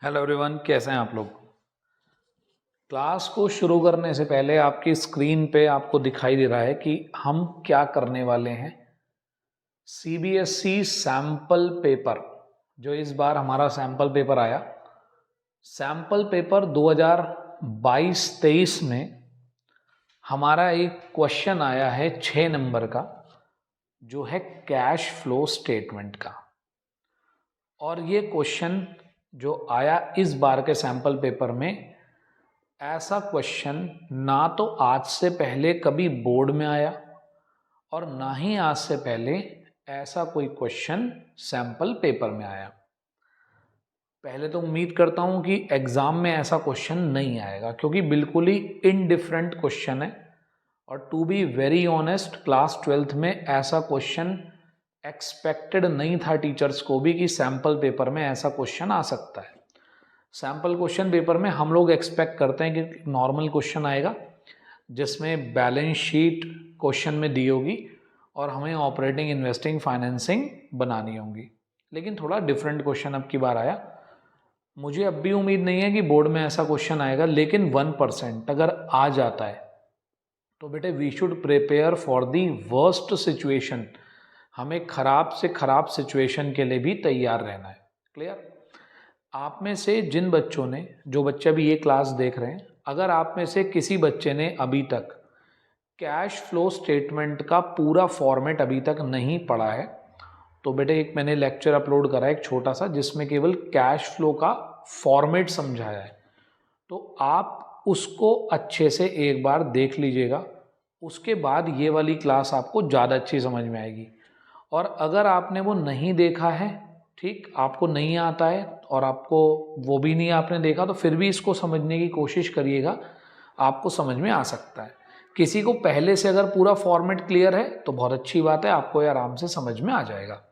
Hello everyone, कैसे हैं आप लोग। क्लास को शुरू करने से पहले आपकी स्क्रीन पे आपको दिखाई दे रहा है कि हम क्या करने वाले हैं। सीबीएसई सैंपल पेपर, जो इस बार हमारा सैंपल पेपर आया, सैंपल पेपर 2022-23 में हमारा एक क्वेश्चन आया है 6 नंबर का, जो है कैश फ्लो स्टेटमेंट का। और ये क्वेश्चन जो आया इस बार के सैंपल पेपर में, ऐसा क्वेश्चन ना तो आज से पहले कभी बोर्ड में आया और ना ही आज से पहले ऐसा कोई क्वेश्चन सैंपल पेपर में आया। पहले तो उम्मीद करता हूं कि एग्जाम में ऐसा क्वेश्चन नहीं आएगा, क्योंकि बिल्कुल ही इनडिफरेंट क्वेश्चन है। और to be very honest, class 12th में ऐसा क्वेश्चन एक्सपेक्टेड नहीं था टीचर्स को भी कि सैंपल पेपर में ऐसा क्वेश्चन आ सकता है। सैंपल क्वेश्चन पेपर में हम लोग एक्सपेक्ट करते हैं कि नॉर्मल क्वेश्चन आएगा जिसमें बैलेंस शीट क्वेश्चन में दी होगी और हमें ऑपरेटिंग, इन्वेस्टिंग, फाइनेंसिंग बनानी होगी। लेकिन थोड़ा डिफरेंट क्वेश्चन अब की बार आया। मुझे अब भी उम्मीद नहीं है कि बोर्ड में ऐसा क्वेश्चन आएगा, लेकिन 1% अगर आ जाता है तो बेटे we should prepare for the worst situation. हमें खराब से खराब सिचुएशन के लिए भी तैयार रहना है। क्लियर। आप में से जिन बच्चों ने, जो बच्चे भी ये क्लास देख रहे हैं, अगर आप में से किसी बच्चे ने अभी तक कैश फ्लो स्टेटमेंट का पूरा फॉर्मेट अभी तक नहीं पढ़ा है, तो बेटे एक मैंने लेक्चर अपलोड करा है एक छोटा सा, जिसमें केवल कैश फ्लो का फॉर्मेट समझाया है। तो आप उसको अच्छे से एक बार देख लीजिएगा, उसके बाद ये वाली क्लास आपको ज़्यादा अच्छी समझ में आएगी। और अगर आपने वो नहीं देखा है, ठीक, आपको नहीं आता है और आपको वो भी नहीं आपने देखा, तो फिर भी इसको समझने की कोशिश करिएगा, आपको समझ में आ सकता है। किसी को पहले से अगर पूरा फॉर्मेट क्लियर है तो बहुत अच्छी बात है, आपको ये आराम से समझ में आ जाएगा।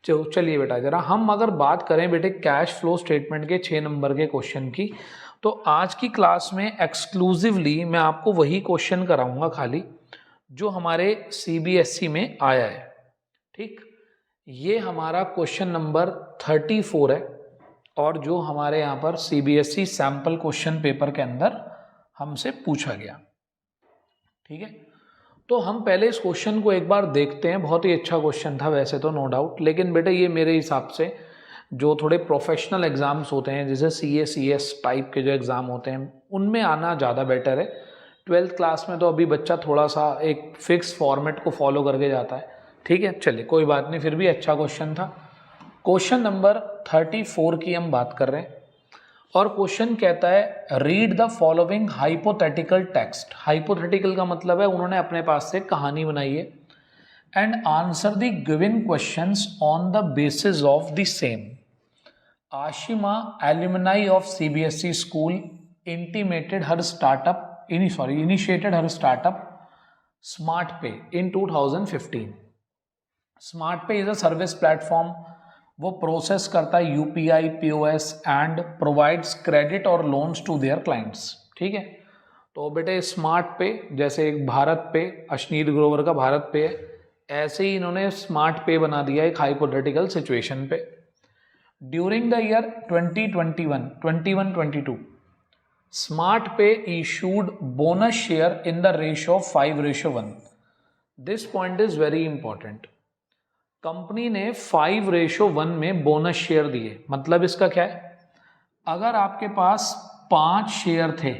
चलिए बेटा, जरा हम अगर बात करें बेटे कैश फ्लो स्टेटमेंट के 6 नंबर के क्वेश्चन की, तो आज की क्लास में एक्सक्लूसिवली मैं आपको वही क्वेश्चन कराऊंगा खाली जो हमारे सीबीएसई में आया है। ठीक, ये हमारा क्वेश्चन नंबर 34 है और जो हमारे यहाँ पर सीबीएसई सैंपल क्वेश्चन पेपर के अंदर हमसे पूछा गया। ठीक है, तो हम पहले इस क्वेश्चन को एक बार देखते हैं। बहुत ही अच्छा क्वेश्चन था वैसे तो, नो डाउट, लेकिन बेटे ये मेरे हिसाब से जो थोड़े प्रोफेशनल एग्जाम्स होते हैं, जैसे CS टाइप के जो एग्ज़ाम होते हैं, उनमें आना ज़्यादा बेटर है। 12th क्लास में तो अभी बच्चा थोड़ा सा एक फिक्स फॉर्मेट को फॉलो करके जाता है। ठीक है, चलिए कोई बात नहीं, फिर भी अच्छा क्वेश्चन था। क्वेश्चन नंबर 34 की हम बात कर रहे हैं और क्वेश्चन कहता है read the following hypothetical text. Hypothetical का मतलब है उन्होंने अपने पास से कहानी बनाई है। And answer the given questions on the basis of the same. Ashima, alumni of CBSE school, initiated her startup SmartPay in 2015. SmartPay is a service platform. वो प्रोसेस करता है UPI, POS and provides credit और loans to their clients. ठीक है, तो बेटे smart पे जैसे एक भारत पे, अश्नीर ग्रोवर का भारत पे है, ऐसे ही इन्होंने स्मार्ट पे बना दिया एक हाइपोथेटिकल सिचुएशन पे। During the year 2021-22, SmartPay issued bonus share in the ratio of 5:1. This point is very important. Company ने 5:1 में बोनस शेयर दिए। मतलब इसका क्या है, अगर आपके पास 5 शेयर थे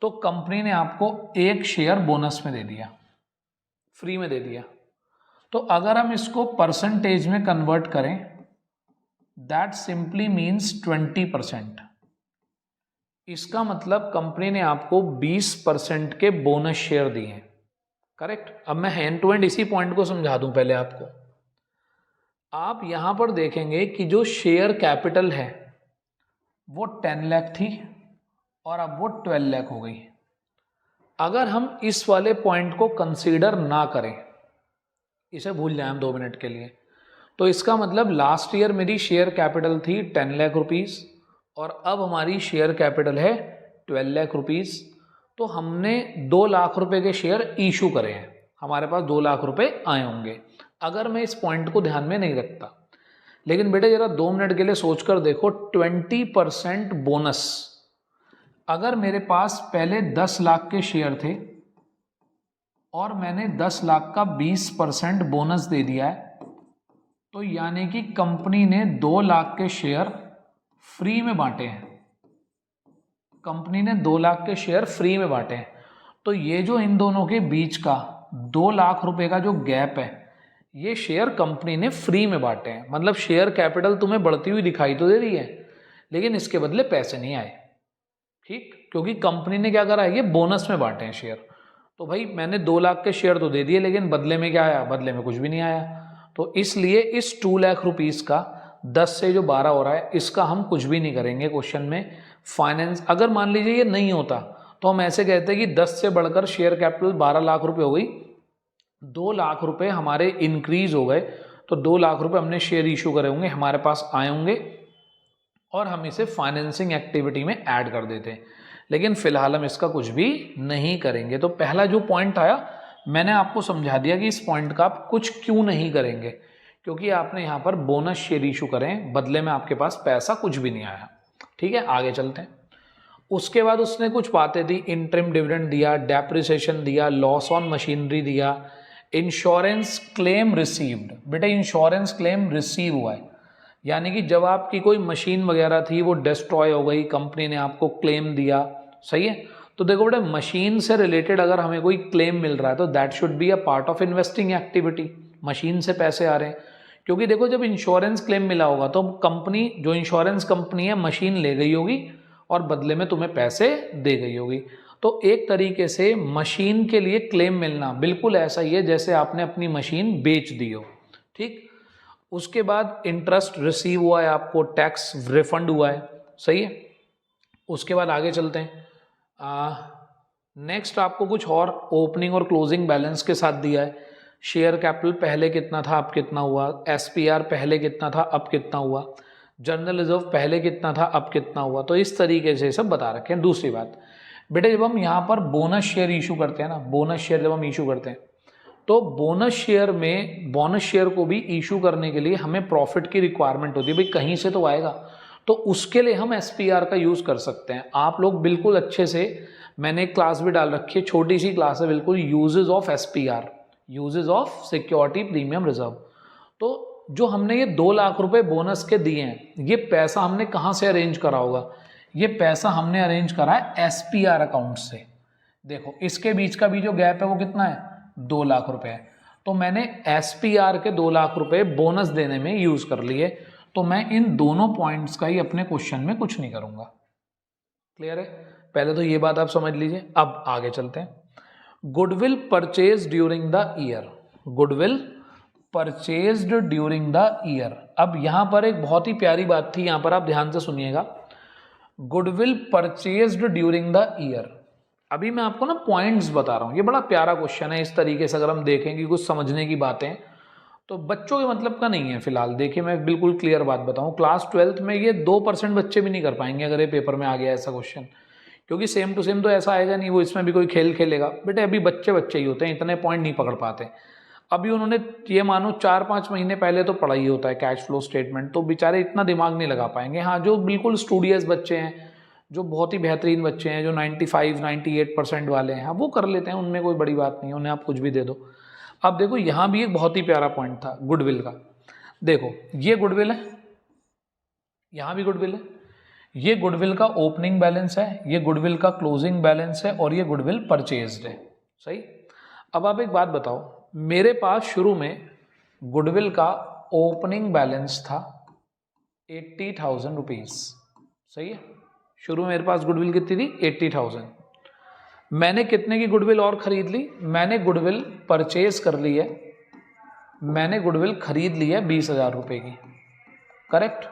तो कंपनी ने आपको 1 शेयर बोनस में दे दिया, फ्री में दे दिया। तो अगर हम इसको परसेंटेज में कन्वर्ट करें, दैट सिंपली मीन्स 20%। इसका मतलब कंपनी ने आपको 20% के बोनस शेयर दिए हैं। करेक्ट। अब मैं हैंड टू हैंड इसी पॉइंट को समझा दूं पहले आपको। आप यहां पर देखेंगे कि जो शेयर कैपिटल है वो 10 लाख थी और अब वो 12 लाख हो गई। अगर हम इस वाले पॉइंट को कंसीडर ना करें, इसे भूल जाएं हम 2 मिनट के लिए, तो इसका मतलब लास्ट ईयर मेरी शेयर कैपिटल थी 10 लाख रुपीस और अब हमारी शेयर कैपिटल है 12 लाख रुपीस। तो हमने 2 लाख रुपए के शेयर इशू करे हैं, हमारे पास 2 लाख रुपए आए होंगे अगर मैं इस पॉइंट को ध्यान में नहीं रखता। लेकिन बेटे जरा 2 मिनट के लिए सोचकर देखो, 20% बोनस, अगर मेरे पास पहले 10 लाख के शेयर थे और मैंने 10 लाख का 20% बोनस दे दिया है, तो यानी कि कंपनी ने 2 लाख के शेयर फ्री में बांटे हैं। कंपनी ने 2 लाख के शेयर फ्री में बांटे हैं। तो ये जो इन दोनों के बीच का 2 लाख रुपए का जो गैप है, ये शेयर कंपनी ने फ्री में बांटे हैं। मतलब शेयर कैपिटल तुम्हें बढ़ती हुई दिखाई तो दे रही है, लेकिन इसके बदले पैसे नहीं आए। ठीक, क्योंकि कंपनी ने क्या करा है, ये बोनस में बांटे हैं शेयर। तो भाई मैंने 2 लाख के शेयर तो दे दिए, लेकिन बदले में क्या आया, बदले में कुछ भी नहीं आया। तो इसलिए इस 2 लाख रुपीस का 10 से जो 12 हो रहा है, इसका हम कुछ भी नहीं करेंगे क्वेश्चन में। फाइनेंस, अगर मान लीजिए ये नहीं होता तो हम ऐसे कहते हैं कि 10 से बढ़कर शेयर कैपिटल 12 लाख रुपए हो गई, 2 लाख रुपए हमारे इंक्रीज हो गए, तो 2 लाख रुपए हमने शेयर इशू करे होंगे, हमारे पास आए होंगे और हम इसे फाइनेंसिंग एक्टिविटी में ऐड कर देते हैं। लेकिन फिलहाल हम इसका कुछ भी नहीं करेंगे। तो पहला जो पॉइंट आया, मैंने आपको समझा दिया कि इस पॉइंट का आप कुछ क्यों नहीं करेंगे, क्योंकि आपने यहाँ पर बोनस शेयर इशू करें, बदले में आपके पास पैसा कुछ भी नहीं आया। ठीक है, आगे चलते हैं। उसके बाद उसने कुछ बातें दी, इंटरिम डिविडेंड दिया, डेप्रिसिएशन दिया, लॉस ऑन मशीनरी दिया, इंश्योरेंस क्लेम रिसीव्ड। बेटा इंश्योरेंस क्लेम रिसीव हुआ है, यानी कि जब आपकी कोई मशीन वगैरह थी वो डिस्ट्रॉय हो गई, कंपनी ने आपको क्लेम दिया। सही है, तो देखो बेटा मशीन से रिलेटेड अगर हमें कोई क्लेम मिल रहा है तो that should be a part of investing activity. Machine से पैसे आ रहे हैं, क्योंकि देखो जब इंश्योरेंस क्लेम मिला होगा तो कंपनी, जो इंश्योरेंस कंपनी है, मशीन ले गई होगी और बदले में तुम्हें पैसे दे गई होगी। तो एक तरीके से मशीन के लिए क्लेम मिलना बिल्कुल ऐसा ही है जैसे आपने अपनी मशीन बेच दी हो। ठीक, उसके बाद इंटरेस्ट रिसीव हुआ है, आपको टैक्स रिफंड हुआ है। सही है, उसके बाद आगे चलते हैं। नेक्स्ट आपको कुछ और ओपनिंग और क्लोजिंग बैलेंस के साथ दिया है। शेयर कैपिटल पहले कितना था, अब कितना हुआ, एसपीआर पहले कितना था, अब कितना हुआ, जनरल रिजर्व पहले कितना था, अब कितना हुआ। तो इस तरीके से सब बता रखे हैं। दूसरी बात बेटे, जब हम यहाँ पर बोनस शेयर इशू करते हैं ना, बोनस शेयर जब हम इशू करते हैं तो बोनस शेयर में, बोनस शेयर को भी इशू करने के लिए हमें प्रॉफिट की रिक्वायरमेंट होती है, भाई कहीं से तो आएगा। तो उसके लिए हम एसपीआर का यूज़ कर सकते हैं। आप लोग बिल्कुल अच्छे से, मैंने एक क्लास भी डाल रखी है, छोटी सी क्लास है बिल्कुल, usages of SPR, usages of security premium reserve. तो जो हमने ये 2 लाख रुपए बोनस के दिए हैं, ये पैसा हमने कहाँ से अरेंज करा होगा, ये पैसा हमने अरेंज करा है एसपीआर अकाउंट से। देखो इसके बीच का भी जो गैप है वो कितना है, 2 लाख रुपए है। तो मैंने एसपीआर के 2 लाख रुपए बोनस देने में यूज कर लिए। तो मैं इन दोनों पॉइंट्स का ही अपने क्वेश्चन में कुछ नहीं करूंगा। क्लियर है, पहले तो ये बात आप समझ लीजिए। अब आगे चलते हैं। Goodwill purchase during the year, goodwill purchased during the year. अब यहां पर एक बहुत ही प्यारी बात थी, यहां पर आप ध्यान से सुनिएगा। Goodwill purchased during the year, अभी मैं आपको ना पॉइंट्स बता रहा हूं, ये बड़ा प्यारा क्वेश्चन है। इस तरीके से अगर हम देखेंगे कुछ समझने की बातें, तो बच्चों के मतलब का नहीं है फिलहाल। देखिए मैं बिल्कुल क्लियर बात बताऊं, क्लास 12th में ये 2% बच्चे भी नहीं कर पाएंगे अगर ये पेपर में आ गया ऐसा क्वेश्चन, क्योंकि सेम टू सेम तो ऐसा आएगा नहीं, वो इसमें भी कोई खेल खेलेगा। बेटे अभी बच्चे बच्चे ही होते हैं, इतने पॉइंट नहीं पकड़ पाते। अभी उन्होंने ये मानो 4-5 महीने पहले तो पढ़ा ही होता है कैश फ्लो स्टेटमेंट, तो बेचारे इतना दिमाग नहीं लगा पाएंगे। हाँ, जो बिल्कुल स्टूडियस बच्चे हैं, जो बहुत ही बेहतरीन बच्चे हैं, जो 95-98% वाले हैं, वो कर लेते हैं, उनमें कोई बड़ी बात नहीं है, उन्हें आप कुछ भी दे दो। अब देखो यहाँ भी एक बहुत ही प्यारा पॉइंट था गुडविल का। देखो ये गुडविल है, यहाँ भी गुडविल है, ये गुडविल का ओपनिंग बैलेंस है, ये गुडविल का क्लोजिंग बैलेंस है, और ये गुडविल परचेज्ड है। सही। अब आप एक बात बताओ, मेरे पास शुरू में गुडविल का ओपनिंग बैलेंस था 80,000 रुपीज। सही है, शुरू में मेरे पास गुडविल कितनी थी, 80,000। मैंने कितने की गुडविल और खरीद ली, मैंने गुडविल परचेज कर ली है, मैंने गुडविल खरीद ली है 20,000 रुपए की। करेक्ट।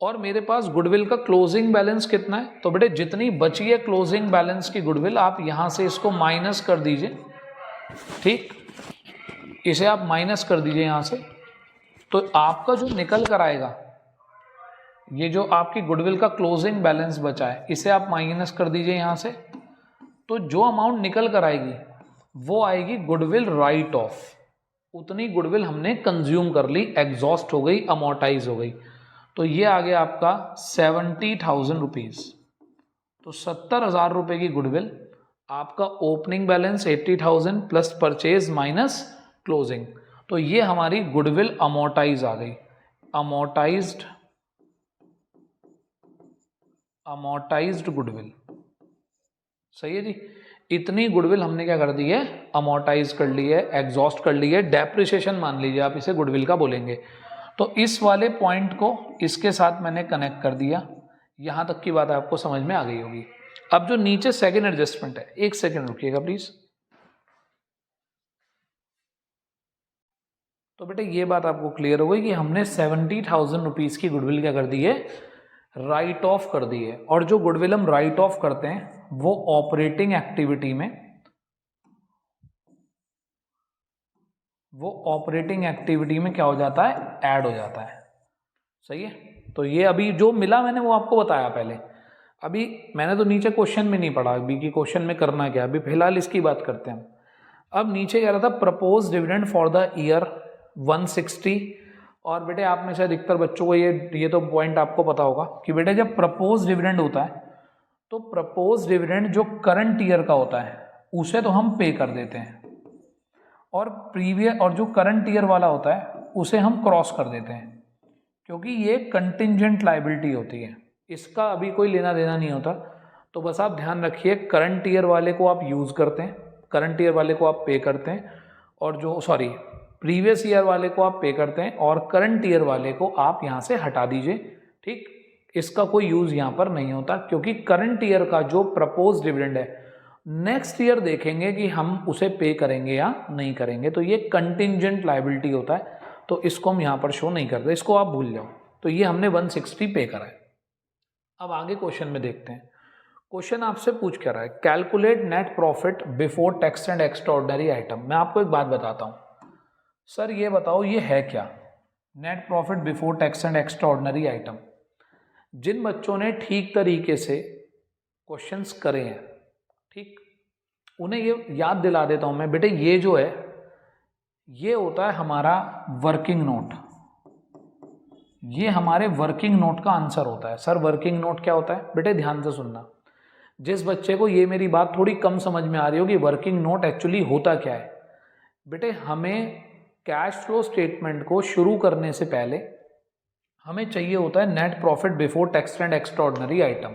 और मेरे पास गुडविल का क्लोजिंग बैलेंस कितना है, तो बेटे जितनी बची है क्लोजिंग बैलेंस की गुडविल, आप यहां से इसको माइनस कर दीजिए। ठीक, इसे आप माइनस कर दीजिए यहां से, तो आपका जो निकल कर आएगा, ये जो आपकी गुडविल का क्लोजिंग बैलेंस बचा है, इसे आप माइनस कर दीजिए यहां से, तो जो अमाउंट निकल कर आएगी वो आएगी गुडविल राइट ऑफ। उतनी गुडविल हमने कंज्यूम कर ली, एग्जॉस्ट हो गई, अमोर्टाइज हो गई। तो ये आ गया आपका 70,000 रुपीज़। तो 70,000 रुपये की गुडविल, आपका opening balance 80,000 plus purchase minus closing, तो ये हमारी गुडविल अमोर्टाइज आ गई। अमोर्टाइज्ड गुडविल, सही है जी। इतनी गुडविल हमने क्या कर दी है, अमोर्टाइज कर ली है, एग्जॉस्ट कर ली है, डेप्रिसिएशन मान लीजिए आप इसे गुडविल का बोलेंगे। तो इस वाले पॉइंट को इसके साथ मैंने कनेक्ट कर दिया, यहां तक की बात आपको समझ में आ गई होगी। अब जो नीचे सेकंड एडजस्टमेंट है, एक सेकंड रुकिएगा प्लीज। तो बेटे ये बात आपको क्लियर हो गई कि हमने 70,000 रुपीज की गुडविल क्या कर दी है, राइट ऑफ कर दी है। और जो गुडविल हम राइट ऑफ करते हैं वो ऑपरेटिंग एक्टिविटी में क्या हो जाता है, ऐड हो जाता है, सही है। तो ये अभी जो मिला मैंने वो आपको बताया पहले, अभी मैंने तो नीचे क्वेश्चन में नहीं पढ़ा अभी कि क्वेश्चन में करना क्या, अभी फिलहाल इसकी बात करते हैं। अब नीचे कह रहा था propose dividend for the year 160। और बेटे आप में से अधिकतर बच्चों को ये तो पॉइंट आपको पता होगा कि बेटे जब प्रपोज डिविडेंड होता है तो प्रपोज डिविडेंड जो करंट ईयर का होता है उसे तो हम पे कर देते हैं, और जो करंट ईयर वाला होता है उसे हम क्रॉस कर देते हैं, क्योंकि ये कंटिंजेंट लायबिलिटी होती है, इसका अभी कोई लेना देना नहीं होता। तो बस आप ध्यान रखिए, करंट ईयर वाले को आप यूज करते हैं, करंट ईयर वाले को आप पे करते हैं, और जो प्रीवियस ईयर वाले को आप पे करते हैं, और करंट ईयर वाले को आप यहाँ से हटा दीजिए, ठीक। इसका कोई यूज यहाँ पर नहीं होता, क्योंकि करंट ईयर का जो प्रपोज डिविडेंड है नेक्स्ट ईयर देखेंगे कि हम उसे पे करेंगे या नहीं करेंगे, तो ये कंटिंजेंट लायबिलिटी होता है, तो इसको हम यहाँ पर शो नहीं करते, इसको आप भूल जाओ। तो ये हमने 160 पे करा है। अब आगे क्वेश्चन में देखते हैं। क्वेश्चन आपसे पूछ क्या रहा है, calculate net profit before tax and extraordinary item. मैं आपको एक बात बताता हूँ, सर ये बताओ ये है क्या net profit before tax and extraordinary item. जिन बच्चों ने ठीक तरीके से क्वेश्चंस करे हैं, ठीक, उन्हें ये याद दिला देता हूं मैं, बेटे ये जो है ये होता है हमारा वर्किंग नोट, ये हमारे वर्किंग नोट का आंसर होता है। सर वर्किंग नोट क्या होता है, बेटे ध्यान से सुनना, जिस बच्चे को ये मेरी बात थोड़ी कम समझ में आ रही हो कि वर्किंग नोट एक्चुअली होता क्या है, बेटे हमें कैश फ्लो स्टेटमेंट को शुरू करने से पहले हमें चाहिए होता है net profit before tax and extraordinary item.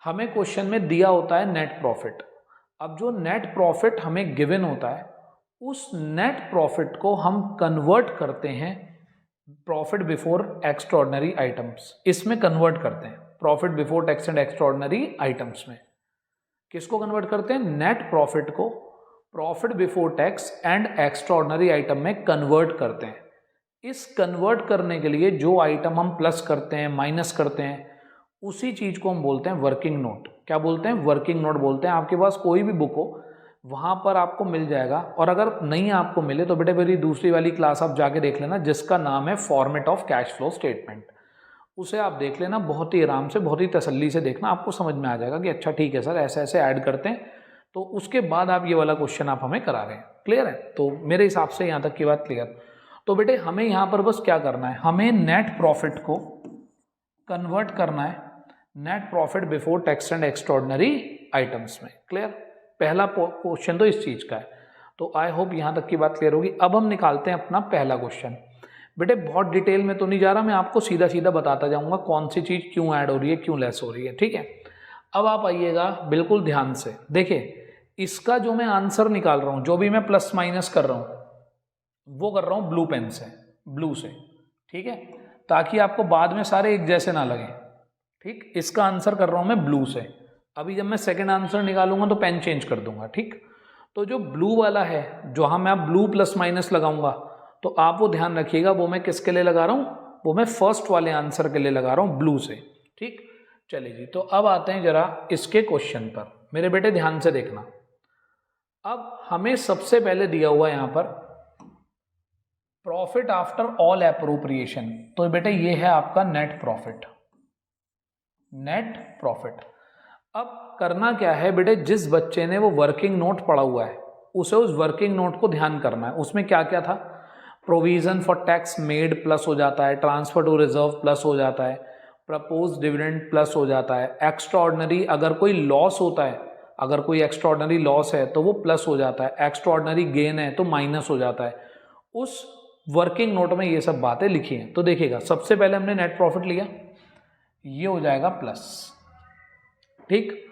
हमें क्वेश्चन में दिया होता है नेट प्रॉफिट। अब जो नेट प्रॉफिट हमें गिवन होता है उस नेट प्रॉफिट को हम कन्वर्ट करते हैं प्रॉफिट बिफोर एक्स्ट्राऑर्डिनरी आइटम्स, इसमें कन्वर्ट करते हैं profit before tax and extraordinary items में। किसको कन्वर्ट करते हैं, नेट प्रॉफिट को profit before tax and extraordinary item में कन्वर्ट करते हैं। इस कन्वर्ट करने के लिए जो आइटम हम प्लस करते हैं, माइनस करते हैं, उसी चीज को हम बोलते हैं वर्किंग नोट। क्या बोलते हैं, वर्किंग नोट बोलते हैं। आपके पास कोई भी बुक हो वहां पर आपको मिल जाएगा, और अगर नहीं आपको मिले तो बेटे मेरी दूसरी वाली क्लास आप जाके देख लेना जिसका नाम है format of cash flow statement, उसे आप देख लेना, बहुत ही आराम से, बहुत ही तसल्ली से देखना, आपको समझ में आ जाएगा कि अच्छा ठीक है सर ऐसे ऐसे ऐड करते हैं। तो उसके बाद आप ये वाला क्वेश्चन आप हमें करा रहे हैं, क्लियर है। तो मेरे हिसाब से यहाँ तक की बात क्लियर। तो बेटे हमें यहाँ पर बस क्या करना है, हमें नेट प्रॉफिट को कन्वर्ट करना है net profit before tax and extraordinary items में, क्लियर। पहला क्वेश्चन तो इस चीज का है। तो आई होप यहाँ तक की बात क्लियर होगी। अब हम निकालते हैं अपना पहला क्वेश्चन। बेटे बहुत डिटेल में तो नहीं जा रहा, मैं आपको सीधा सीधा बताता जाऊंगा कौन सी चीज क्यों ऐड हो रही है, क्यों लेस हो रही है, ठीक है। अब आप आइएगा बिल्कुल ध्यान से, देखिए इसका जो मैं आंसर निकाल रहा हूं, जो भी मैं प्लस माइनस कर रहा हूं वो कर रहा हूं ब्लू पेन से, ब्लू से, ठीक है, ताकि आपको बाद में सारे एक जैसे ना लगे, ठीक। इसका आंसर कर रहा हूं मैं ब्लू से। अभी जब मैं सेकंड आंसर निकालूंगा तो पेन चेंज कर दूंगा, ठीक। तो जो ब्लू वाला है, जहां मैं ब्लू प्लस माइनस लगाऊंगा, तो आप वो ध्यान रखिएगा, वो मैं किसके लिए लगा रहा हूं, वो मैं फर्स्ट वाले आंसर के लिए लगा रहा हूं ब्लू से, ठीक। चलिए जी, तो अब आते हैं जरा इसके क्वेश्चन पर, मेरे बेटे ध्यान से देखना। अब हमें सबसे पहले दिया हुआ यहां पर प्रॉफिट आफ्टर ऑल एप्रोप्रिएशन, तो बेटे ये है आपका नेट प्रॉफिट, नेट प्रॉफिट। अब करना क्या है बेटे, जिस बच्चे ने वो वर्किंग नोट पढ़ा हुआ है उसे उस वर्किंग नोट को ध्यान करना है। उसमें क्या क्या था, provision for tax made plus हो जाता है, ट्रांसफर टू रिजर्व प्लस हो जाता है, प्रपोज डिविडेंड प्लस हो जाता है, एक्स्ट्रा ऑर्डिनरी अगर कोई लॉस होता है, अगर कोई एक्स्ट्रा ऑर्डिनरी लॉस है तो वो प्लस हो जाता है, एक्स्ट्रा ऑर्डिनरी गेन है तो माइनस हो जाता है। उस वर्किंग नोट में ये सब बातें लिखी हैं। तो देखिएगा, सबसे पहले हमने नेट प्रॉफिट लिया, ये हो जाएगा प्लस, ठीक।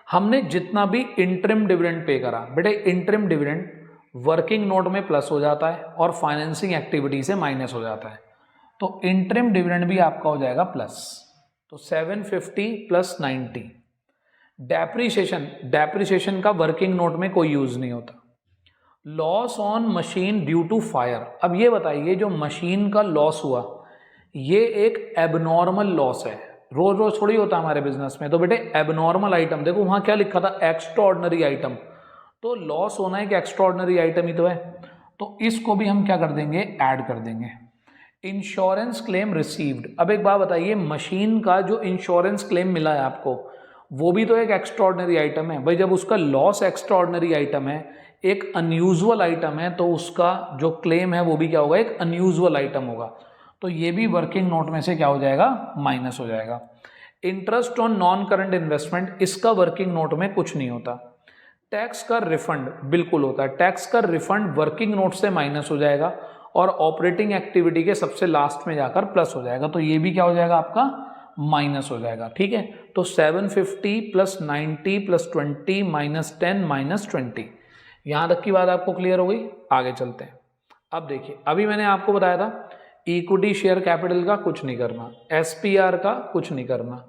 हमने जितना भी इंटरिम डिविडेंड पे करा, बेटे इंटरिम डिविडेंड वर्किंग नोट में प्लस हो जाता है और फाइनेंसिंग एक्टिविटी से माइनस हो जाता है, तो इंटरिम डिविडेंड भी आपका हो जाएगा प्लस। तो 750 प्लस 90। डेप्रिसिएशन का वर्किंग नोट में कोई यूज नहीं होता। Loss on machine due to fire, अब ये बताइए जो मशीन का लॉस हुआ ये एक एबनॉर्मल लॉस है, रोज रोज थोड़ी होता है हमारे बिजनेस में। तो बेटे एबनॉर्मल आइटम, देखो वहां क्या लिखा था, एक्स्ट्रा ऑर्डिनरी आइटम, तो लॉस होना है कि एक्स्ट्रा ऑर्डिनरी आइटम ही तो है, तो इसको भी हम क्या कर देंगे, ऐड कर देंगे। इंश्योरेंस क्लेम रिसीव्ड, अब एक बात बताइए, मशीन का जो इंश्योरेंस क्लेम मिला है आपको वो भी तो एक एक्स्ट्रा ऑर्डिनरी आइटम है भाई। जब उसका लॉस एक्स्ट्रा ऑर्डिनरी आइटम है, एक अनयूजुअल आइटम है, तो उसका जो क्लेम है वो भी क्या होगा, एक अनयूजुअल आइटम होगा, तो ये भी वर्किंग नोट में से क्या हो जाएगा, माइनस हो जाएगा। Interest on non current investment, इसका वर्किंग नोट में कुछ नहीं होता। टैक्स का रिफंड बिल्कुल होता है, टैक्स का रिफंड वर्किंग नोट से माइनस हो जाएगा और ऑपरेटिंग एक्टिविटी के सबसे लास्ट में जाकर प्लस हो जाएगा, तो ये भी क्या हो जाएगा आपका, माइनस हो जाएगा, ठीक है। तो 750 प्लस 90 प्लस 20 माइनस 10 माइनस 20, यहां तक की बात आपको क्लियर हो गई। आगे चलते हैं। अब देखिए, अभी मैंने आपको बताया था इक्विटी शेयर कैपिटल का कुछ नहीं करना, एसपीआर का कुछ नहीं करना,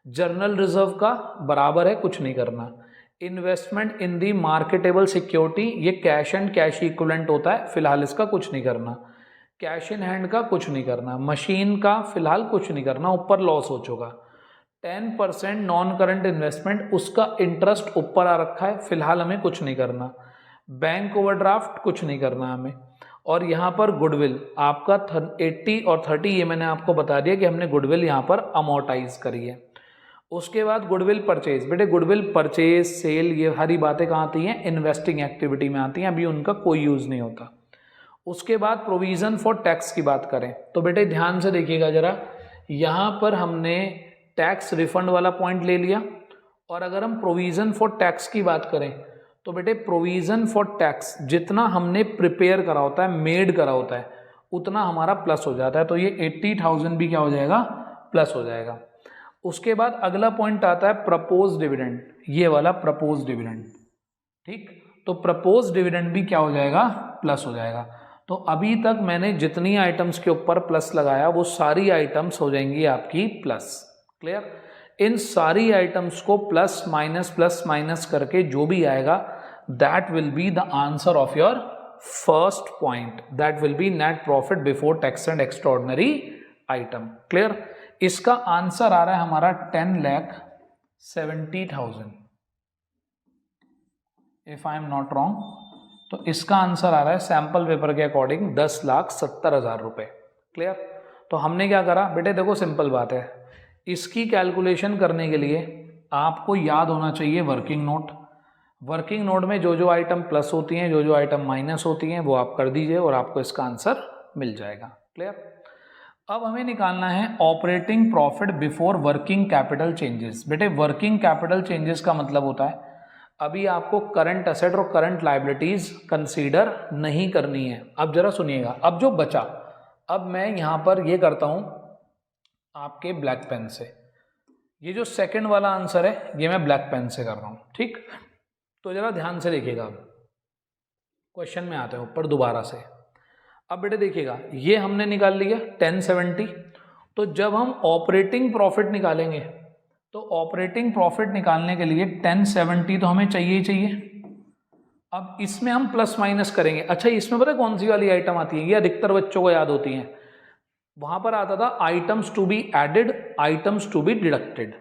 जर्नल रिजर्व का बराबर है कुछ नहीं करना, इन्वेस्टमेंट इन दी मार्केटेबल सिक्योरिटी ये कैश एंड कैश इक्विवेलेंट होता है, फिलहाल इसका कुछ नहीं करना, कैश इन हैंड का कुछ नहीं करना, मशीन का फिलहाल कुछ नहीं करना, ऊपर लॉस हो चुका। 10% नॉन करंट इन्वेस्टमेंट, उसका इंटरेस्ट ऊपर आ रखा है, फिलहाल हमें कुछ नहीं करना। बैंक ओवरड्राफ्ट कुछ नहीं करना हमें। और यहाँ पर गुडविल आपका 80 और 30, ये मैंने आपको बता दिया कि हमने गुडविल यहाँ पर अमोर्टाइज करी है। उसके बाद गुडविल परचेज, बेटे गुडविल परचेज सेल ये सारी बातें कहाँ आती हैं, इन्वेस्टिंग एक्टिविटी में आती हैं, अभी उनका कोई यूज नहीं होता। उसके बाद प्रोविजन फॉर टैक्स की बात करें तो बेटे ध्यान से देखिएगा जरा, यहाँ पर हमने टैक्स रिफंड वाला पॉइंट ले लिया, और अगर हम प्रोविजन फॉर टैक्स की बात करें तो बेटे प्रोविजन फॉर टैक्स जितना हमने प्रिपेयर करा होता है, मेड करा होता है, उतना हमारा प्लस हो जाता है, तो ये 80,000 भी क्या हो जाएगा, प्लस हो जाएगा। उसके बाद अगला पॉइंट आता है प्रपोज डिविडेंड, ये वाला प्रपोज डिविडेंड, ठीक। तो प्रपोज डिविडेंड भी क्या हो जाएगा, प्लस हो जाएगा। तो अभी तक मैंने जितनी आइटम्स के ऊपर प्लस लगाया वो सारी आइटम्स हो जाएंगी आपकी प्लस, क्लियर। इन सारी आइटम्स को प्लस माइनस करके जो भी आएगा that will be the answer of your first point, that will be net profit before tax and extraordinary item, clear. इसका आंसर आ रहा है हमारा 10,70,000 if I am not wrong. तो इसका आंसर आ रहा है सैंपल पेपर के अकॉर्डिंग 10,70,000 रुपए, क्लियर। तो हमने क्या करा बेटे, देखो सिंपल बात है, इसकी कैलकुलेशन करने के लिए आपको याद होना चाहिए वर्किंग नोट। वर्किंग नोट में जो जो आइटम प्लस होती हैं, जो जो आइटम माइनस होती हैं, वो आप कर दीजिए और आपको इसका आंसर मिल जाएगा, क्लियर। अब हमें निकालना है operating profit before working capital changes. बेटे वर्किंग कैपिटल चेंजेस का मतलब होता है अभी आपको करंट एसेट और करंट लायबिलिटीज कंसीडर नहीं करनी है। अब जरा सुनिएगा, अब जो बचा, अब मैं यहां पर ये करता हूं आपके ब्लैक पेन से, ये जो सेकंड वाला आंसर है ये मैं ब्लैक पेन से कर रहा हूं, ठीक। तो जरा ध्यान से देखिएगा, अब क्वेश्चन में आते हैं ऊपर दोबारा से। अब बेटे देखिएगा, ये हमने निकाल लिया 1070, तो जब हम ऑपरेटिंग प्रॉफिट निकालेंगे तो ऑपरेटिंग प्रॉफिट निकालने के लिए 1070 तो हमें चाहिए ही चाहिए। अब इसमें हम प्लस माइनस करेंगे। अच्छा, इसमें पता है कौन सी वाली आइटम आती है, ये अधिकतर बच्चों को याद होती हैं, वहां पर आता था items to be added, items to be deducted,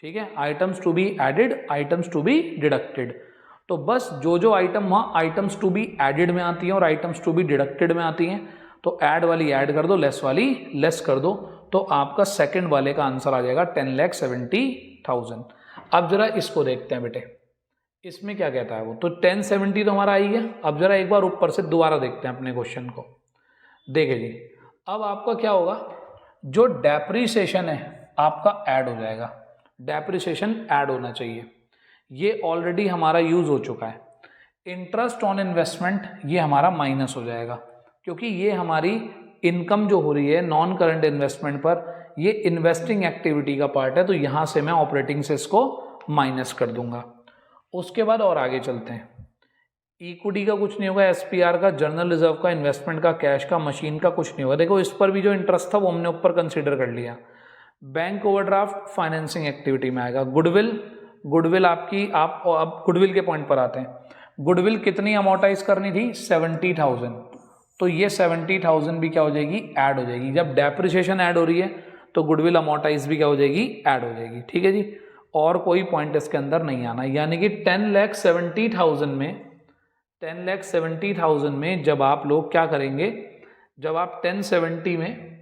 ठीक है, items to be added, items to be deducted. तो बस जो जो आइटम वहां आइटम्स टू बी एडेड में आती हैं और आइटम्स टू बी डिडक्टेड में आती हैं, तो ऐड वाली ऐड कर दो, लेस वाली लेस कर दो, तो आपका सेकंड वाले का आंसर आ जाएगा 10,70,000। अब जरा इसको देखते हैं बेटे, इसमें क्या कहता है वो, तो 1070 तो हमारा आई है। अब जरा एक बार ऊपर से दोबारा देखते हैं अपने क्वेश्चन को। देखिए जी, अब आपका क्या होगा, जो डेप्रीसिएशन है आपका ऐड हो जाएगा, डेप्रीसिएशन ऐड होना चाहिए, ये ऑलरेडी हमारा यूज हो चुका है। इंटरेस्ट ऑन इन्वेस्टमेंट ये हमारा माइनस हो जाएगा, क्योंकि ये हमारी इनकम जो हो रही है नॉन करंट इन्वेस्टमेंट पर, ये इन्वेस्टिंग एक्टिविटी का पार्ट है, तो यहाँ से मैं ऑपरेटिंग से इसको माइनस कर दूंगा। उसके बाद और आगे चलते हैं। इक्विटी का कुछ नहीं होगा, एसपीआर का, जनरल रिजर्व का, इन्वेस्टमेंट का, कैश का, मशीन का कुछ नहीं होगा। देखो इस पर भी जो इंटरेस्ट था वो हमने ऊपर कंसीडर कर लिया। बैंक ओवरड्राफ्ट फाइनेंसिंग एक्टिविटी में आएगा। गुडविल, गुडविल आपकी, आप अब गुडविल के पॉइंट पर आते हैं। गुडविल कितनी अमोर्टाइज करनी थी, 70,000, तो ये 70,000 भी क्या हो जाएगी, ऐड हो जाएगी। जब डेप्रिसिएशन ऐड हो रही है तो गुडविल अमोर्टाइज भी क्या हो जाएगी, ऐड हो जाएगी। ठीक है जी, और कोई पॉइंट इसके अंदर नहीं आना, यानी कि 10,70,000 में, 10,70,000 में जब आप लोग क्या करेंगे, जब आप 1070 में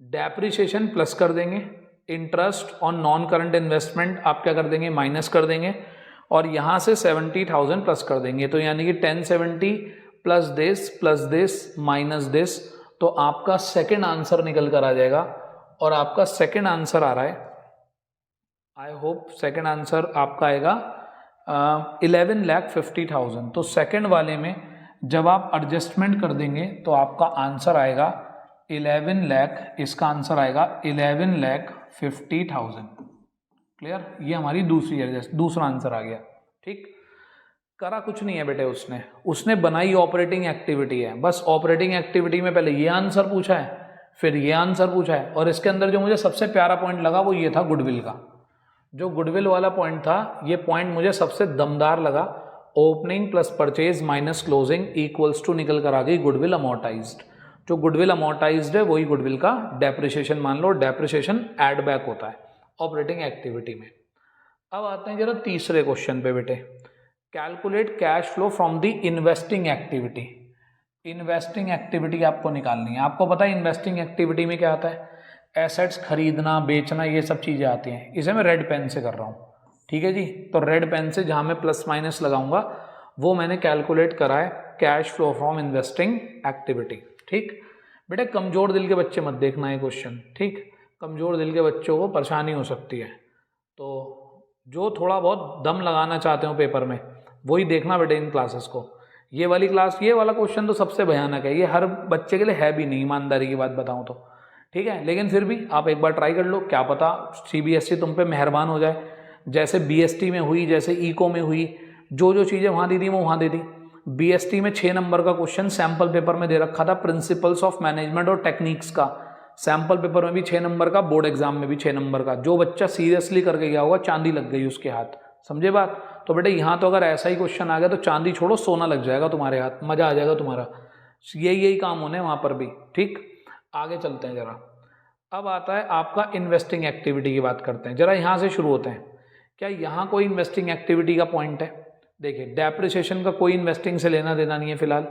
डेप्रिसिएशन प्लस कर देंगे, interest on non current investment आप क्या कर देंगे, माइनस कर देंगे, और यहाँ से 70,000 प्लस कर देंगे, तो यानी कि 1070 प्लस दिस माइनस दिस, तो आपका सेकंड आंसर निकल कर आ जाएगा। और आपका सेकंड आंसर आ रहा है, आई होप सेकंड आंसर आपका आएगा 11,50,000। तो सेकंड वाले में जब आप एडजस्टमेंट कर देंगे तो आपका आंसर आएगा 11 लाख, इसका आंसर आएगा 11,50,000। क्लियर, ये हमारी दूसरा आंसर आ गया। ठीक, करा कुछ नहीं है बेटे, उसने बनाई ऑपरेटिंग एक्टिविटी है, बस ऑपरेटिंग एक्टिविटी में पहले ये आंसर पूछा है, फिर ये आंसर पूछा है, और इसके अंदर जो मुझे सबसे प्यारा पॉइंट लगा वो ये था गुडविल का। जो गुडविल वाला पॉइंट था, ये पॉइंट मुझे सबसे दमदार लगा। Opening plus purchase minus closing equals to निकल कर आ गई गुडविल अमोर्टाइज्ड। जो गुडविल अमोर्टाइज्ड है वही गुडविल का डेप्रिसिएशन मान लो, डेप्रिसिएशन एड बैक होता है ऑपरेटिंग एक्टिविटी में। अब आते हैं जरा तीसरे क्वेश्चन पे बेटे, calculate cash flow from the investing activity. Investing activity आपको निकालनी है। आपको पता है इन्वेस्टिंग एक्टिविटी में क्या आता है, एसेट्स खरीदना बेचना, ये सब चीज़ें आती हैं। इसे मैं रेड पेन से कर रहा हूँ, ठीक है जी। तो रेड पेन से जहाँ मैं प्लस माइनस लगाऊंगा वो मैंने कैलकुलेट करा है cash flow from investing activity. ठीक बेटे, कमजोर दिल के बच्चे मत देखना है क्वेश्चन, ठीक, कमजोर दिल के बच्चों को परेशानी हो सकती है। तो जो थोड़ा बहुत दम लगाना चाहते हो पेपर में वही देखना बेटे इन क्लासेस को। ये वाली क्लास, ये वाला क्वेश्चन तो सबसे भयानक है, ये हर बच्चे के लिए है भी नहीं, ईमानदारी की बात बताऊं तो, ठीक है। लेकिन फिर भी आप एक बार ट्राई कर लो, क्या पता सीबीएसई तुम पे मेहरबान हो जाए, जैसे बीएसटी में हुई, जैसे इको में हुई, जो जो चीज़ें वहाँ दी थी वो वहाँ दे दी। बीएसटी में 6 नंबर का क्वेश्चन सैम्पल पेपर में दे रखा था, प्रिंसिपल्स ऑफ मैनेजमेंट और टेक्निक्स का, सैम्पल पेपर में भी 6 नंबर का, बोर्ड एग्जाम में भी 6 नंबर का। जो बच्चा सीरियसली करके गया होगा चांदी लग गई उसके हाथ, समझे बात। तो बेटे यहाँ तो अगर ऐसा ही क्वेश्चन आ गया तो चांदी छोड़ो सोना लग जाएगा तुम्हारे हाथ, मजा आ जाएगा तुम्हारा। यही काम होने वहाँ पर भी। ठीक, आगे चलते हैं जरा। अब आता है आपका इन्वेस्टिंग एक्टिविटी की बात करते हैं, जरा यहाँ से शुरू होते हैं। क्या यहाँ कोई इन्वेस्टिंग एक्टिविटी का पॉइंट है? देखिए, डेप्रिसिएशन का कोई इन्वेस्टिंग से लेना देना नहीं है फिलहाल।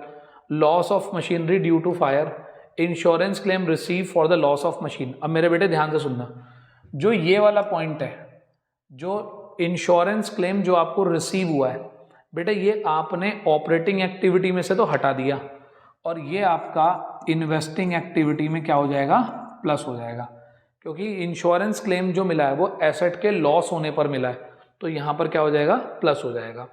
Loss of machinery due to fire, insurance claim receive for the loss of machine. अब मेरे बेटे ध्यान से सुनना, जो ये वाला पॉइंट है, जो इंश्योरेंस क्लेम जो आपको रिसीव हुआ है बेटे, ये आपने ऑपरेटिंग एक्टिविटी में से तो हटा दिया, और ये आपका इन्वेस्टिंग एक्टिविटी में क्या हो जाएगा, प्लस हो जाएगा, क्योंकि इंश्योरेंस क्लेम जो मिला है वो एसेट के लॉस होने पर मिला है, तो यहाँ पर क्या हो जाएगा, प्लस हो जाएगा।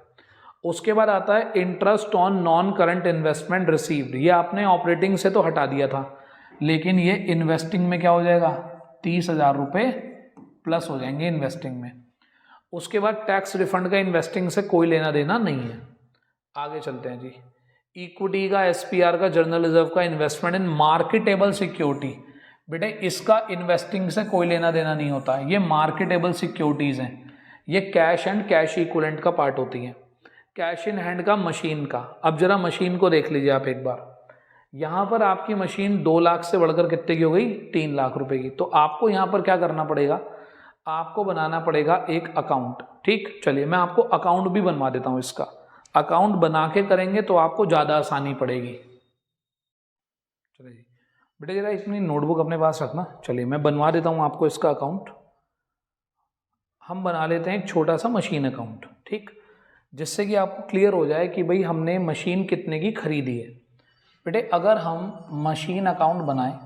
उसके बाद आता है interest on non current investment received, ये आपने ऑपरेटिंग से तो हटा दिया था, लेकिन ये इन्वेस्टिंग में क्या हो जाएगा, 30,000 रुपये प्लस हो जाएंगे इन्वेस्टिंग में। उसके बाद टैक्स रिफंड का इन्वेस्टिंग से कोई लेना देना नहीं है। आगे चलते हैं जी। इक्विटी का, एसपीआर का, जनरल रिजर्व का, इन्वेस्टमेंट इन मार्केटेबल सिक्योरिटी, बेटे इसका इन्वेस्टिंग से कोई लेना देना नहीं होता, ये मार्केटेबल सिक्योरिटीज हैं, ये कैश एंड कैश इक्विवेलेंट का पार्ट होती हैं। कैश इन हैंड का, मशीन का। अब जरा मशीन को देख लीजिए आप एक बार, यहाँ पर आपकी मशीन 2 लाख से बढ़कर कितने की हो गई, 3 लाख रुपए की। तो आपको यहाँ पर क्या करना पड़ेगा, आपको बनाना पड़ेगा एक अकाउंट। ठीक, चलिए मैं आपको अकाउंट भी बनवा देता हूँ इसका। अकाउंट बना के करेंगे तो आपको ज़्यादा आसानी पड़ेगी। चलिए बेटे जरा इसमें नोटबुक अपने पास रखना। चलिए मैं बनवा देता हूँ आपको इसका अकाउंट। हम बना लेते हैं एक छोटा सा मशीन अकाउंट, ठीक, जिससे कि आपको क्लियर हो जाए कि भाई हमने मशीन कितने की खरीदी है। बेटे अगर हम मशीन अकाउंट बनाएं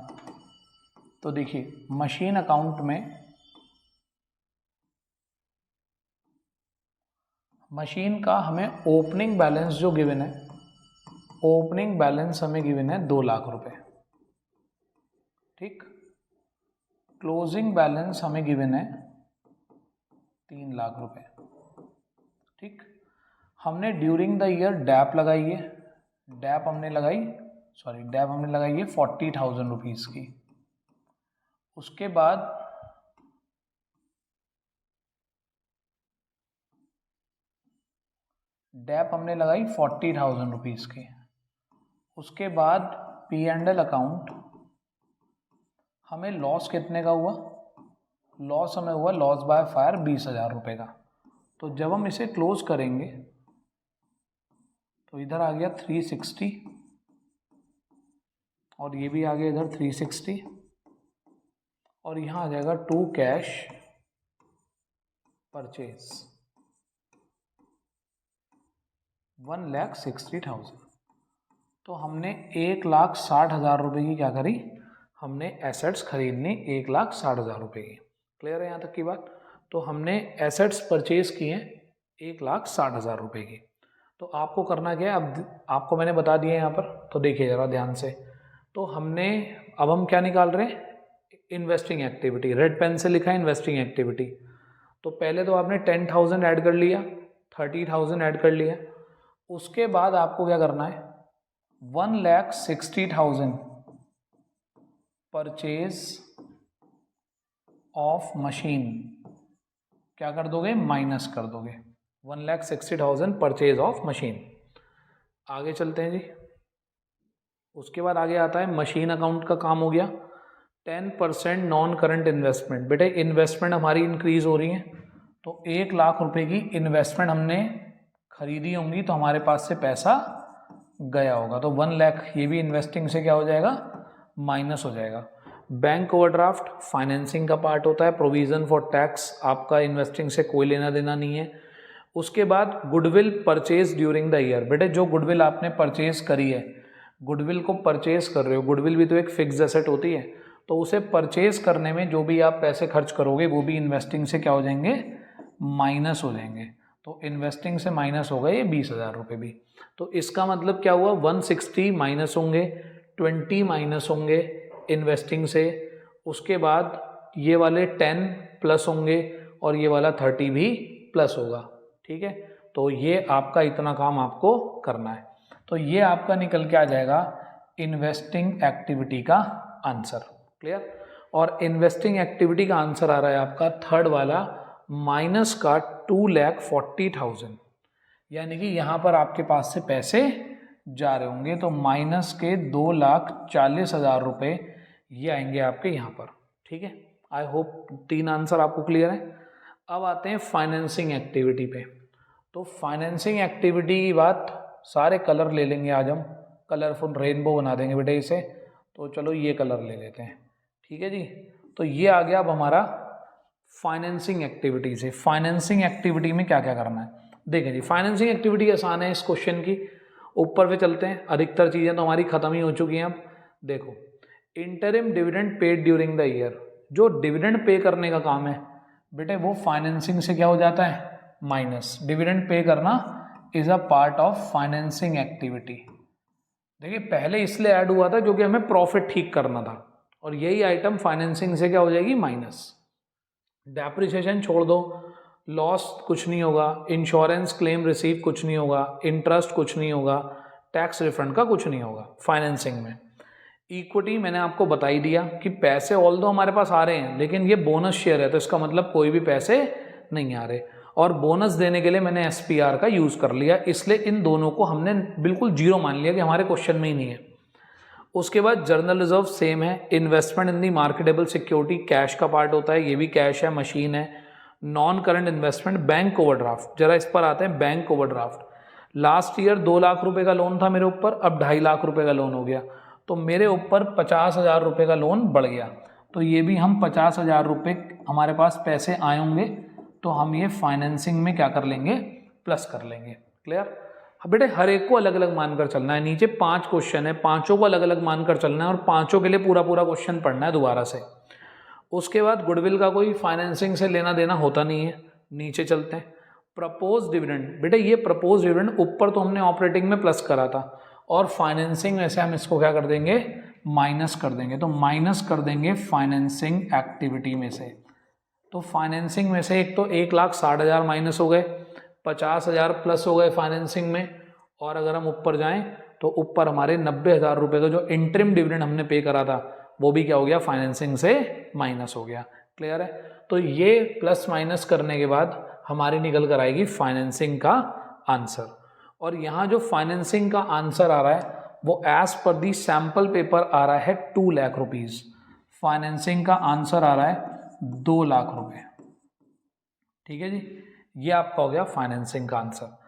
तो देखिए मशीन अकाउंट में मशीन का हमें ओपनिंग बैलेंस जो गिवन है, ओपनिंग बैलेंस हमें गिवन है 2 लाख रुपए, ठीक। क्लोजिंग बैलेंस हमें गिवन है 3 लाख रुपए, ठीक। हमने ड्यूरिंग द ईयर डैप लगाई है, डैप हमने लगाई 40,000 रुपीज़ की। उसके बाद डैप हमने लगाई 40,000 रुपीज़ की। उसके बाद P&L अकाउंट हमें लॉस कितने का हुआ, लॉस हमें हुआ लॉस बाय फायर 20,000 रुपये का। तो जब हम इसे क्लोज करेंगे तो इधर आ गया 360 और ये भी आ गया इधर 360 और यहाँ आ जाएगा टू कैश परचेज 1,60,000। तो हमने 1,60,000 रुपये की क्या करी, हमने एसेट्स खरीदनी 1,60,000 रुपये की। क्लियर है यहाँ तक की बात। तो हमने एसेट्स परचेज किए 1,60,000 रुपये की। तो आपको करना क्या है, अब आपको मैंने बता दिया यहाँ पर, तो देखिए ज़रा ध्यान से। तो हमने अब हम क्या निकाल रहे हैं, इन्वेस्टिंग एक्टिविटी, रेड पेन से लिखा है इन्वेस्टिंग एक्टिविटी। तो पहले तो आपने 10,000 ऐड कर लिया, 30,000 ऐड कर लिया। उसके बाद आपको क्या करना है, 1,60,000 परचेज ऑफ मशीन क्या कर दोगे, माइनस कर दोगे 1,60,000 परचेज ऑफ मशीन। आगे चलते हैं जी। उसके बाद आगे आता है मशीन अकाउंट का काम हो गया। 10% नॉन करंट इन्वेस्टमेंट। बेटे इन्वेस्टमेंट हमारी इंक्रीज हो रही है, तो 1,00,000 रुपए की इन्वेस्टमेंट हमने खरीदी होंगी तो हमारे पास से पैसा गया होगा, तो 1,00,000 ये भी इन्वेस्टिंग से क्या हो जाएगा, माइनस हो जाएगा। बैंक ओवरड्राफ्ट फाइनेंसिंग का पार्ट होता है। प्रोविजन फॉर टैक्स आपका इन्वेस्टिंग से कोई लेना देना नहीं है। उसके बाद goodwill purchase during the year. बेटे जो गुडविल आपने परचेज करी है, गुडविल को परचेज कर रहे हो, गुडविल भी तो एक फिक्स्ड एसेट होती है, तो उसे परचेज करने में जो भी आप पैसे खर्च करोगे वो भी इन्वेस्टिंग से क्या हो जाएंगे, माइनस हो जाएंगे। तो इन्वेस्टिंग से माइनस हो गए ये 20,000 रुपये भी। तो इसका मतलब क्या हुआ, 160 माइनस होंगे, 20 माइनस होंगे इन्वेस्टिंग से। उसके बाद ये वाले 10 प्लस होंगे और ये वाला 30 भी प्लस होगा, ठीक है। तो ये आपका इतना काम आपको करना है। तो ये आपका निकल के आ जाएगा इन्वेस्टिंग एक्टिविटी का आंसर। क्लियर। और इन्वेस्टिंग एक्टिविटी का आंसर आ रहा है आपका थर्ड वाला, माइनस का 2,40,000, यानी कि यहाँ पर आपके पास से पैसे जा रहे होंगे, तो माइनस के 2,40,000 रुपये ये आएंगे आपके यहाँ पर, ठीक है। आई होप 3 आंसर आपको क्लियर है। अब आते हैं फाइनेंसिंग एक्टिविटी पे। तो फाइनेंसिंग एक्टिविटी की बात, सारे कलर ले लेंगे आज हम, कलरफुल रेनबो बना देंगे बेटे इसे। तो चलो ये कलर ले लेते हैं, ठीक है जी। तो ये आ गया अब हमारा फाइनेंसिंग एक्टिविटी से। फाइनेंसिंग एक्टिविटी में क्या क्या करना है देखें जी। फाइनेंसिंग एक्टिविटी आसान है इस क्वेश्चन की। ऊपर पे चलते हैं, अधिकतर चीज़ें तो हमारी खत्म ही हो चुकी हैं। अब देखो, interim dividend paid during the year, जो डिविडेंड पे करने का काम है बेटे वो फाइनेंसिंग से क्या हो जाता है, माइनस। डिविडेंड पे करना is a part of financing activity. देखिए पहले इसलिए ऐड हुआ था जो कि हमें प्रॉफिट ठीक करना था, और यही आइटम फाइनेंसिंग से क्या हो जाएगी, माइनस। डेप्रिसिएशन छोड़ दो, लॉस कुछ नहीं होगा, इंश्योरेंस क्लेम रिसीव कुछ नहीं होगा, इंटरेस्ट कुछ नहीं होगा, टैक्स रिफंड का कुछ नहीं होगा फाइनेंसिंग में। इक्विटी मैंने आपको बता ही दिया कि पैसे ऑल दो हमारे पास आ रहे हैं, लेकिन ये बोनस शेयर है, तो इसका मतलब कोई भी पैसे नहीं आ रहे, और बोनस देने के लिए मैंने SPR का यूज़ कर लिया, इसलिए इन दोनों को हमने बिल्कुल जीरो मान लिया कि हमारे क्वेश्चन में ही नहीं है। उसके बाद जर्नल रिजर्व सेम है। इन्वेस्टमेंट इन दी मार्केटेबल सिक्योरिटी कैश का पार्ट होता है, ये भी कैश है, मशीन है। Non current investment bank overdraft, जरा इस पर आते हैं। Bank overdraft, last year 2 lakh रुपए का लोन था मेरे ऊपर, अब 2.5 लाख रुपए का लोन हो गया, तो मेरे ऊपर 50,000 रुपये का लोन बढ़ गया, तो ये भी हम 50,000 रुपये हमारे पास पैसे आए होंगे, तो हम ये फाइनेंसिंग में क्या कर लेंगे, प्लस कर लेंगे। क्लियर। अब बेटे हर एक को अलग अलग मानकर चलना है, नीचे 5 क्वेश्चन है, पांचों को अलग अलग मानकर चलना है और पांचों के लिए पूरा पूरा क्वेश्चन पढ़ना है दोबारा से। उसके बाद गुडविल का कोई फाइनेंसिंग से लेना देना होता नहीं है। नीचे चलते हैं, प्रपोज डिविडेंड। बेटे ये प्रपोज डिविडेंड ऊपर तो हमने ऑपरेटिंग में प्लस करा था और फाइनेंसिंग में से हम इसको क्या कर देंगे, माइनस कर देंगे। तो माइनस कर देंगे फाइनेंसिंग एक्टिविटी में से। तो फाइनेंसिंग में से एक तो 1,60,000 माइनस हो गए, 50,000 प्लस हो गए फाइनेंसिंग में, और अगर हम ऊपर जाएं तो ऊपर हमारे 90,000 रुपये का जो इंटरिम डिविडेंड हमने पे करा था वो भी क्या हो गया, फाइनेंसिंग से माइनस हो गया। क्लियर है। तो ये प्लस माइनस करने के बाद हमारी निकल कर आएगी फाइनेंसिंग का आंसर। और यहाँ जो फाइनेंसिंग का आंसर आ रहा है वो एज पर दी सैंपल पेपर आ रहा है 2 लाख रुपीज। फाइनेंसिंग का आंसर आ रहा है 2 लाख रुपए। ठीक है जी, ये आपका हो गया फाइनेंसिंग का आंसर।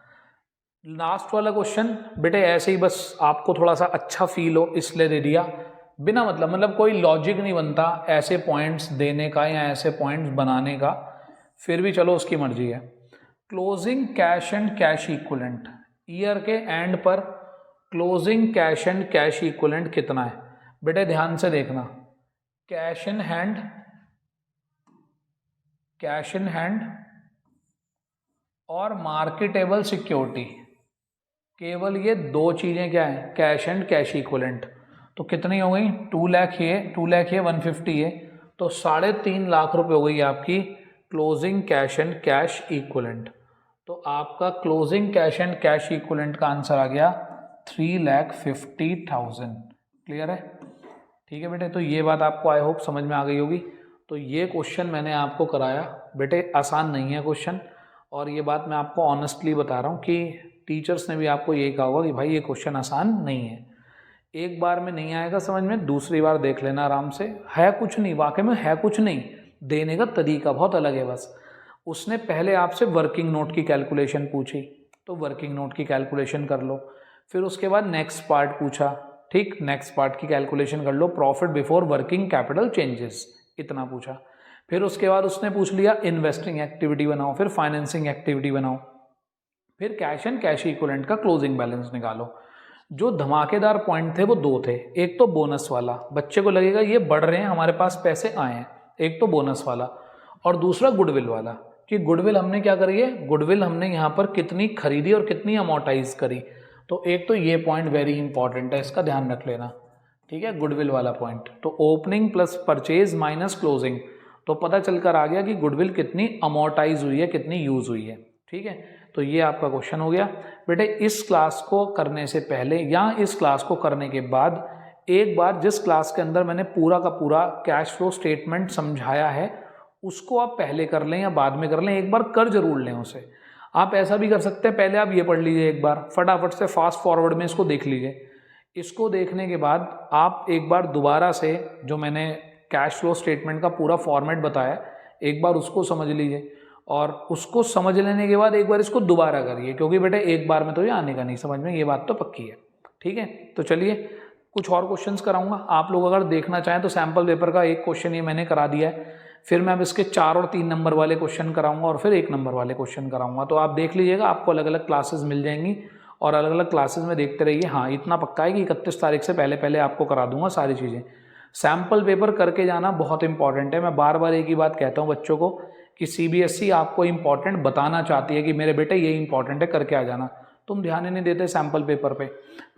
लास्ट वाला क्वेश्चन बेटे ऐसे ही बस आपको थोड़ा सा अच्छा फील हो इसलिए दे दिया, बिना मतलब कोई लॉजिक नहीं बनता ऐसे पॉइंट्स देने का या ऐसे पॉइंट्स बनाने का, फिर भी चलो उसकी मर्जी है। Closing cash and cash equivalent, year के एंड पर closing cash and cash equivalent कितना है। बेटे ध्यान से देखना, कैश इन हैंड और मार्केटेबल सिक्योरिटी, केवल ये 2 चीजें क्या है, कैश एंड कैश इक्विवेलेंट। तो कितनी हो गई, 2 लाख ये 150 ये, तो 3.5 लाख रुपए हो गई आपकी closing cash and cash equivalent. तो आपका closing cash and cash equivalent का आंसर आ गया 3,50,000। क्लियर है। ठीक है बेटे, तो ये बात आपको आई होप समझ में आ गई होगी। तो ये क्वेश्चन मैंने आपको कराया बेटे, आसान नहीं है क्वेश्चन, और ये बात मैं आपको ऑनेस्टली बता रहा हूँ कि टीचर्स ने भी आपको यही कहा होगा कि भाई ये क्वेश्चन आसान नहीं है। एक बार में नहीं आएगा समझ में, दूसरी बार देख लेना आराम से। है कुछ नहीं, वाकई में है कुछ नहीं, देने का तरीका बहुत अलग है बस। उसने पहले आपसे वर्किंग नोट की कैलकुलेशन पूछी, तो वर्किंग नोट की कैलकुलेशन कर लो। फिर उसके बाद नेक्स्ट पार्ट पूछा, ठीक, नेक्स्ट पार्ट की कैलकुलेशन कर लो, profit before working capital changes, इतना पूछा। फिर उसके बाद उसने पूछ लिया इन्वेस्टिंग एक्टिविटी बनाओ, फिर फाइनेंसिंग एक्टिविटी बनाओ, फिर कैश एंड कैश इक्विवेलेंट का क्लोजिंग बैलेंस निकालो। जो धमाकेदार पॉइंट थे वो 2 थे, एक तो बोनस वाला, बच्चे को लगेगा ये बढ़ रहे हैं हमारे पास पैसे आए हैं, एक तो बोनस वाला, और दूसरा गुडविल वाला कि गुडविल हमने क्या करी है, गुडविल हमने यहाँ पर कितनी खरीदी और कितनी अमोर्टाइज करी। तो एक तो ये पॉइंट वेरी इंपॉर्टेंट है, इसका ध्यान रख लेना। ठीक है, गुडविल वाला पॉइंट। तो opening plus purchase minus closing, तो पता चलकर आ गया कि गुडविल कितनी अमोर्टाइज हुई है, कितनी यूज हुई है। ठीक है, तो ये आपका क्वेश्चन हो गया। बेटे इस क्लास को करने से पहले या इस क्लास को करने के बाद एक बार जिस क्लास के अंदर मैंने पूरा का पूरा कैश फ्लो स्टेटमेंट समझाया है उसको आप पहले कर लें या बाद में कर लें, एक बार कर जरूर लें उसे। आप ऐसा भी कर सकते हैं, पहले आप ये पढ़ लीजिए एक बार, फटाफट से फास्ट फॉरवर्ड में इसको देख लीजिए। इसको देखने के बाद आप एक बार दोबारा से जो मैंने कैश फ्लो स्टेटमेंट का पूरा फॉर्मेट बताया एक बार उसको समझ लीजिए, और उसको समझ लेने के बाद एक बार इसको दोबारा करिए, क्योंकि बेटे एक बार में तो ये आने का नहीं समझ में, ये बात तो पक्की है। ठीक है, तो चलिए कुछ और क्वेश्चंस कराऊंगा। आप लोग अगर देखना चाहें तो सैम्पल पेपर का एक क्वेश्चन ये मैंने करा दिया है, फिर मैं अब इसके 4 और 3 नंबर वाले क्वेश्चन कराऊंगा और फिर 1 नंबर वाले क्वेश्चन कराऊंगा। तो आप देख लीजिएगा, आपको अलग अलग क्लासेस मिल जाएंगी और अलग अलग क्लासेस में देखते रहिए। हाँ, इतना पक्का है कि 31 तारीख से पहले आपको करा दूंगा सारी चीज़ें। सैम्पल पेपर करके जाना बहुत इंपॉर्टेंट है। मैं बार बार एक ही बात कहता हूँ बच्चों को कि CBSE आपको इंपॉर्टेंट बताना चाहती है कि मेरे बेटे ये इंपॉर्टेंट है, करके आ जाना। तुम ध्यान ही नहीं देते सैम्पल पेपर पे।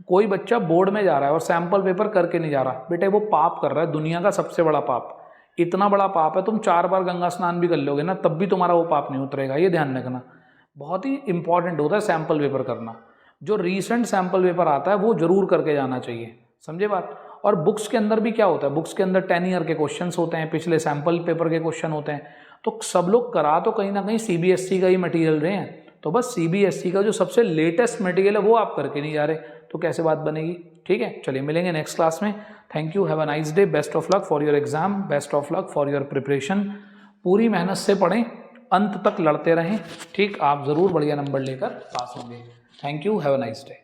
कोई बच्चा बोर्ड में जा रहा है और सैम्पल पेपर करके नहीं जा रहा, बेटे वो पाप कर रहा है, दुनिया का सबसे बड़ा पाप। इतना बड़ा पाप है, तुम 4 बार गंगा स्नान भी कर लोगे ना तब भी तुम्हारा वो पाप नहीं उतरेगा, ये ध्यान रखना। बहुत ही इंपॉर्टेंट होता है सैम्पल पेपर करना। जो रीसेंट सैम्पल पेपर आता है वो जरूर करके जाना चाहिए, समझे बात। और बुक्स के अंदर भी क्या होता है, बुक्स के अंदर 10 ईयर के क्वेश्चंस होते हैं, पिछले सैम्पल पेपर के क्वेश्चन होते हैं। तो सब लोग करा तो कहीं ना कहीं CBSE का ही मटेरियल रहे हैं, तो बस CBSE का जो सबसे लेटेस्ट मटेरियल है वो आप करके नहीं जा रहे, तो कैसे बात बनेगी। ठीक है, चलिए मिलेंगे नेक्स्ट क्लास में। Thank you, have a nice day, best of luck for your exam, best of luck for your preparation. पूरी मेहनत से पढ़ें, अंत तक लड़ते रहें, ठीक, आप ज़रूर बढ़िया नंबर लेकर पास होंगे। Thank you, have a nice day.